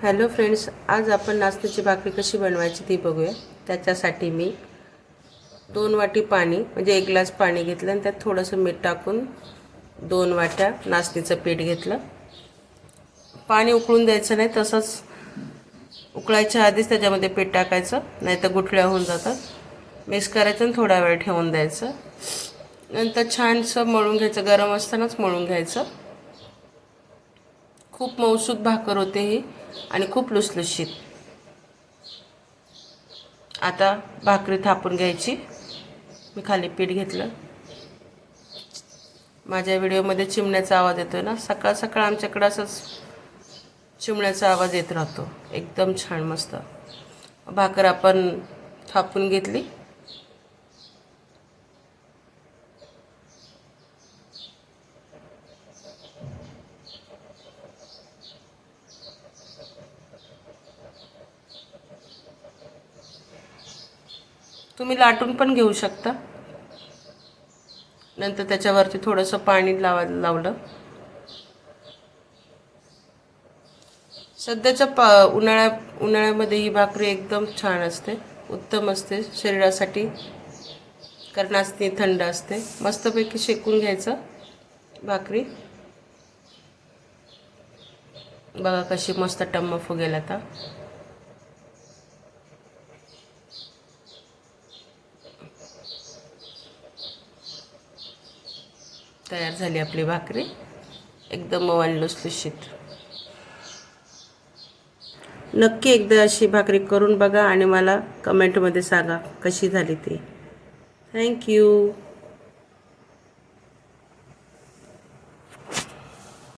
Hello friends, आज आपण नाचणीची भाकरी कशी बनवायची ती बघूया। त्याच्यासाठी मी 2 वाटी पाणी म्हणजे 1 ग्लास पाणी घेतलं आणि त्यात थोडंसं मीठ टाकून 2 वाट्या नाचणीचं पीठ घेतलं। पाणी उकळून द्यायचं नाही, तसंच उकळायच्या आधीच त्याच्यामध्ये पीठ टाकायचं, नाहीतर गुठळ्या होऊन जातात। मिक्स करायचं आणि थोडा वेळ ठेवून द्यायचं। नंतर छानसं मळून घ्यायचं, गरम असतानाच मळून घ्यायचं। खूप मऊसूत भाकर होते ही आणि खूप लुसलुशीत। आता भाकरी थापून घ्यायची। मी खाली पीठ घेतलं। माझ्या व्हिडिओमध्ये चिमण्याचा आवाज येतोय ना, सकाळ सकाळ आमच्याकडे असंच चिमण्याचा आवाज येत राहतो। एकदम छान मस्त भाकर आपण थापून घेतली। तुम्ही लाटून पण घेऊ शकता। नंतर त्याच्यावरती थोडंसं पाणी लावलं। सध्याच्या उन्हाळ्यामध्ये ही भाकरी एकदम छान असते, उत्तम असते शरीरासाठी, कारण आज ती थंड असते। मस्तपैकी शेकून घ्यायचं भाकरी। बघा कशी मस्त टम्म फुगेल। आता तयार झाली आपली भाकरी, एकदम मऊ आणि लुसलुशीत। नक्की एकदा अशी भाकरी करून बघा आणि मला कमेंटमध्ये सांगा कशी झाली ती। थँक्यू।